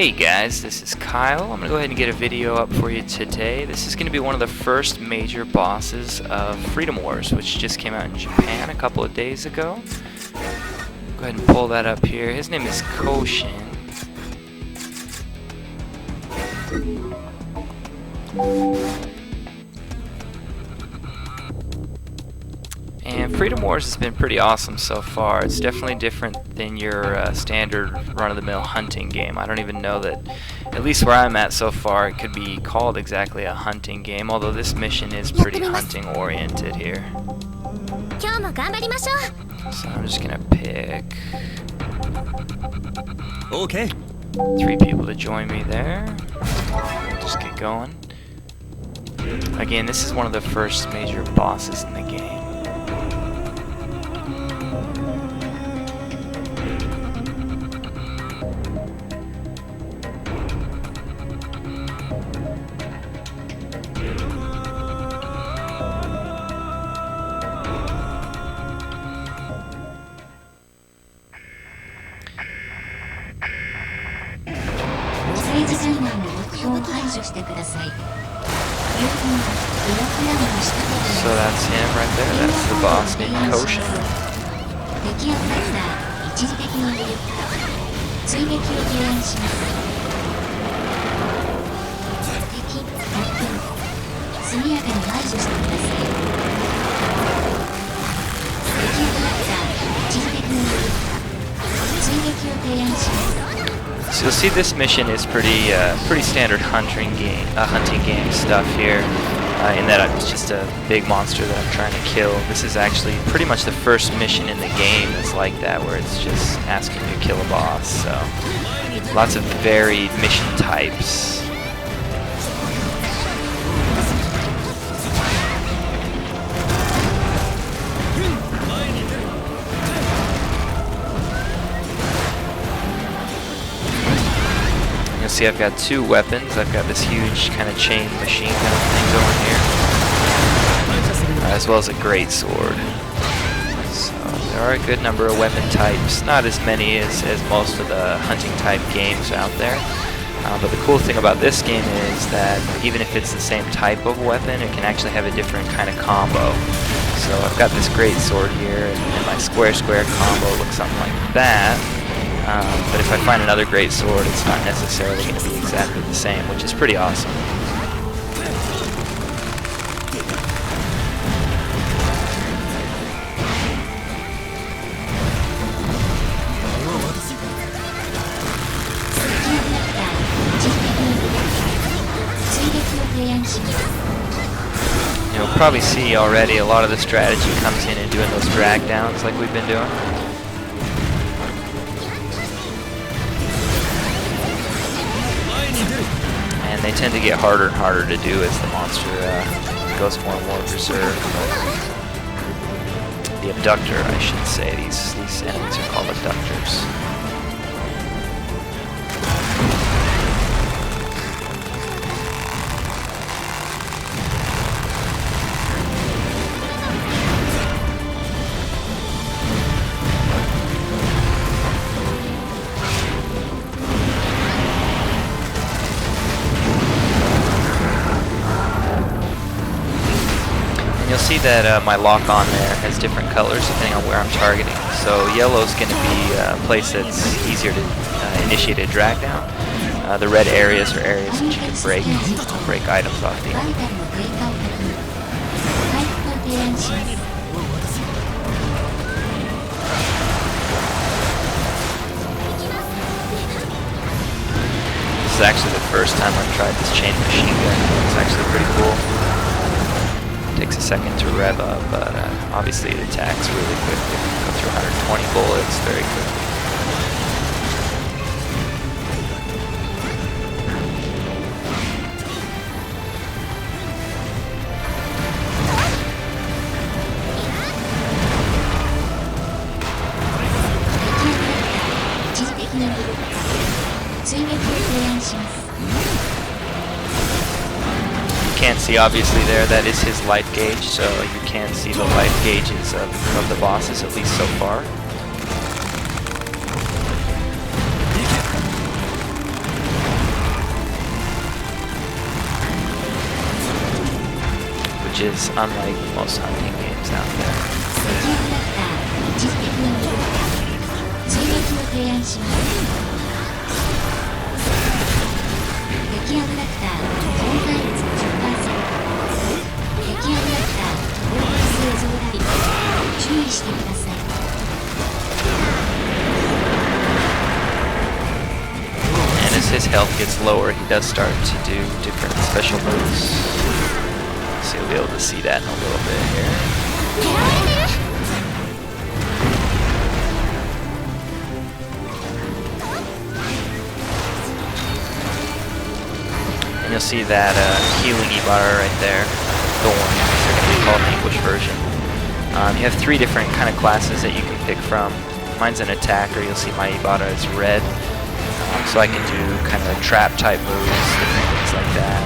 Hey guys, this is Kyle. I'm going to go ahead and get a video up for you today. This is going to be one of the first major bosses of Freedom Wars, which just came out in Japan a couple of days ago. Go ahead and pull that up here. His name is Koshin. And Freedom Wars has been pretty awesome so far. It's definitely different than your standard run-of-the-mill hunting game. I don't even know that, at least where I'm at so far, it could be called exactly a hunting game, although this mission is pretty hunting-oriented here. So I'm just gonna pick 3 people to join me there. Just get going. Again, this is one of the first major bosses in the game. So that's him right there. That's the boss named Koshin. So you'll see this mission is pretty standard hunting game stuff here, in that it's just a big monster that I'm trying to kill. This is actually pretty much the first mission in the game that's like that, where it's just asking you to kill a boss. So lots of varied mission types. See, I've got 2 weapons. I've got this huge kind of chain machine gun thing going here, as well as a great sword. So there are a good number of weapon types, not as many as most of the hunting type games out there. But the cool thing about this game is that even if it's the same type of weapon, it can actually have a different kind of combo. So I've got this great sword here, and my square combo looks something like that. But if I find another great sword, it's not necessarily going to be exactly the same, which is pretty awesome. You'll probably see already a lot of the strategy comes in and doing those drag downs like we've been doing. And they tend to get harder and harder to do as the monster goes more and more berserk. The abductor, I should say. These enemies are called abductors. You'll see that my lock-on there has different colors depending on where I'm targeting. So yellow's going to be a place that's easier to initiate a drag down. The red areas are areas that you can break items off the enemy. This is actually the first time I've tried this chain machine gun. It's actually pretty cool. Takes a second to rev up, but obviously it attacks really quickly. Go through 120 bullets very quickly. Can't see obviously there, that is his life gauge, so you can see the life gauges of the bosses, at least so far. is unlike most hunting games out there. And as his health gets lower, he does start to do different special moves. So you'll be able to see that in a little bit here. And you'll see that healing Ibarra right there, Thorn, they're going to be called the English version. You have 3 different kind of classes that you can pick from. Mine's an attacker. You'll see my Ibarra is red, so I can do kind of trap type moves, different things like that.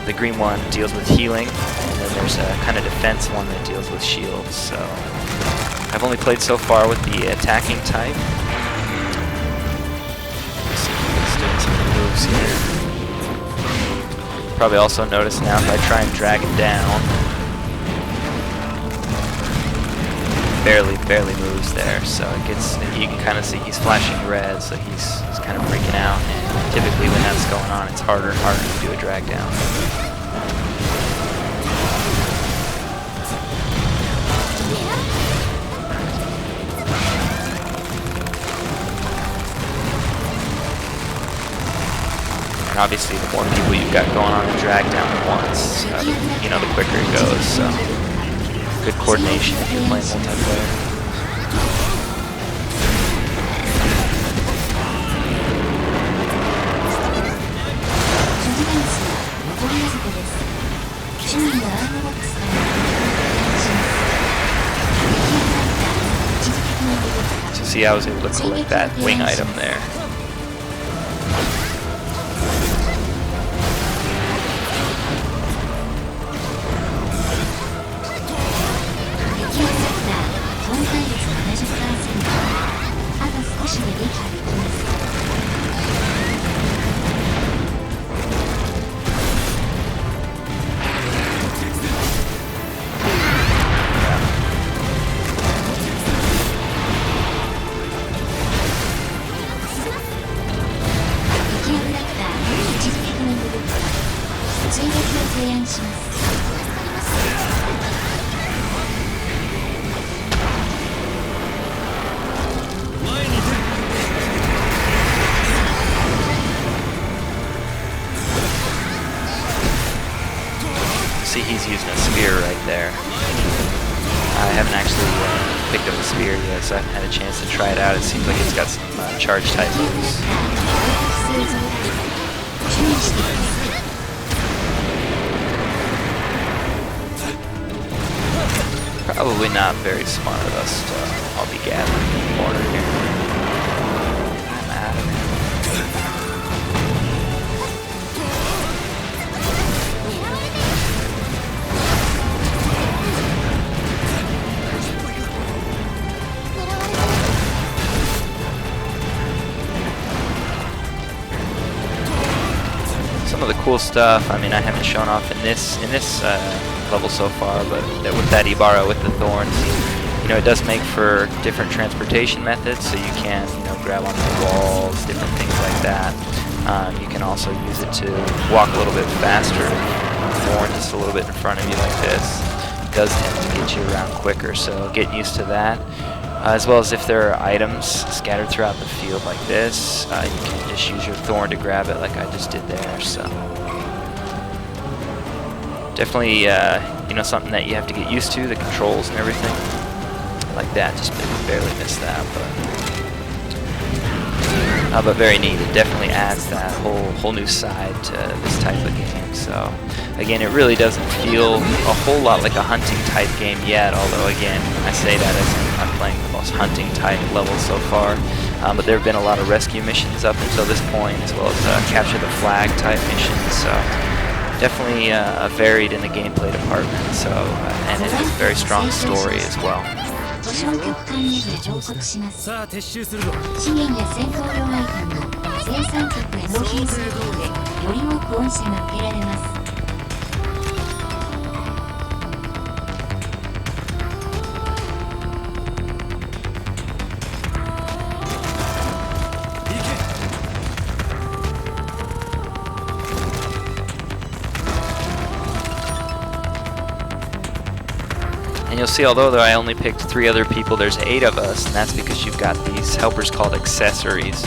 The green one deals with healing, and then there's a kind of defense one that deals with shields. So I've only played so far with the attacking type. Let's see if he's doing some moves here. Probably also notice now if I try and drag him down, barely moves there, so it gets, you can kind of see he's flashing red, so he's kind of freaking out, and typically when that's going on, it's harder and harder to do a drag down. And obviously the more people you've got going on to drag down at once, you know, the quicker it goes, so good coordination if you're playing multiplayer. So see, I was able to collect that wing item there. See, he's using a spear right there. I haven't actually picked up the spear yet, so I haven't had a chance to try it out. It seems like it's got some charge type moves. Probably not very smart of us to all be gathering in the corner here. I'm out of it. Some of the cool stuff, I mean, I haven't shown off in this level so far, but with that Ibarra with the thorns, you know, it does make for different transportation methods, so you can, you know, grab onto the walls, different things like that. You can also use it to walk a little bit faster. Thorn just a little bit in front of you like this. It does tend to get you around quicker, so get used to that. As well as if there are items scattered throughout the field like this, you can just use your thorn to grab it like I just did there. So definitely, you know, something that you have to get used to, the controls and everything like that. Just barely missed that, but very neat. It definitely adds that whole new side to this type of game. So again, it really doesn't feel a whole lot like a hunting type game yet, although again, I say that as I'm playing the most hunting type level so far. But there have been a lot of rescue missions up until this point, as well as capture the flag type missions. So definitely varied in the gameplay department. So and it has a very strong story as well. 資源や戦闘用アイテムの生産国へ納品することでより多く恩赦が受けられます。you'll see, although I only picked 3 other people, there's 8 of us, and that's because you've got these helpers called accessories.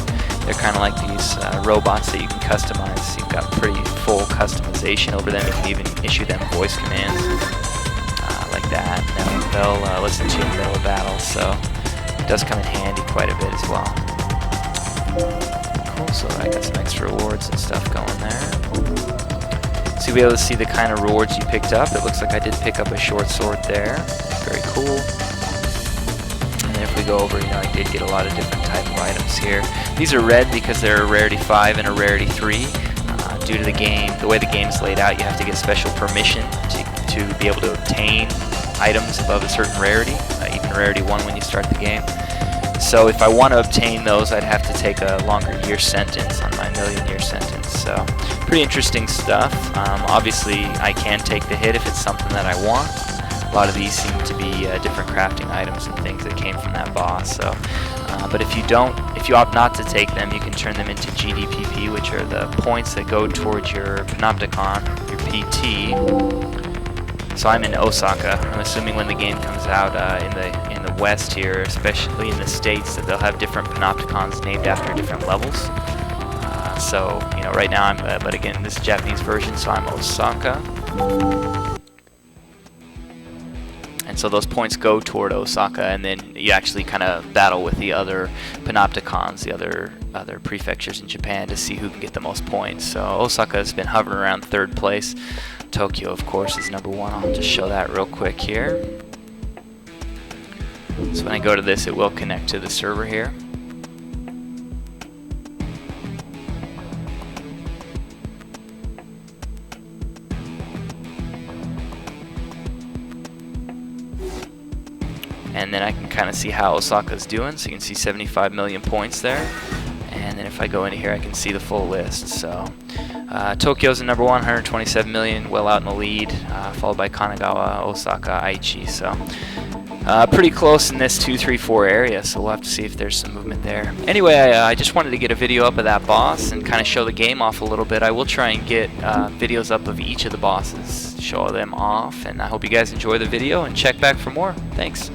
They're kind of like these robots that you can customize. You've got pretty full customization over them. You can even issue them voice commands like that. Now they'll listen to you in the middle of battle, so it does come in handy quite a bit as well. Cool, so I got some extra rewards and stuff going there. So you'll be able to see the kind of rewards you picked up. It looks like I did pick up a short sword there. Very cool. And then if we go over, you know, I did get a lot of different type of items here. These are red because they're a rarity 5 and a rarity 3. Due to the way the game's laid out, you have to get special permission to be able to obtain items above a certain rarity, even rarity 1 when you start the game. So if I want to obtain those, I'd have to take a longer year sentence on my million-year sentence. So pretty interesting stuff. Obviously, I can take the hit if it's something that I want. A lot of these seem to be different crafting items and things that came from that boss. So, but if you opt not to take them, you can turn them into GDPP, which are the points that go towards your Panopticon, your PT. So I'm in Osaka. I'm assuming when the game comes out in the West here, especially in the States, that they'll have different Panopticons named after different levels. So you know, right now but again, this is a Japanese version, so I'm Osaka. And so those points go toward Osaka, and then you actually kind of battle with the other Panopticons, the other prefectures in Japan, to see who can get the most points. So Osaka has been hovering around 3rd place. Tokyo, of course, is number 1. I'll just show that real quick here. So when I go to this, it will connect to the server here. And then I can kind of see how Osaka's doing. So you can see 75 million points there. And then if I go into here, I can see the full list. So Tokyo's in number 1, 127 million, well out in the lead, followed by Kanagawa, Osaka, Aichi. So pretty close in this 2, 3, 4 area. So we'll have to see if there's some movement there. Anyway, I just wanted to get a video up of that boss and kind of show the game off a little bit. I will try and get videos up of each of the bosses, show them off. And I hope you guys enjoy the video and check back for more. Thanks.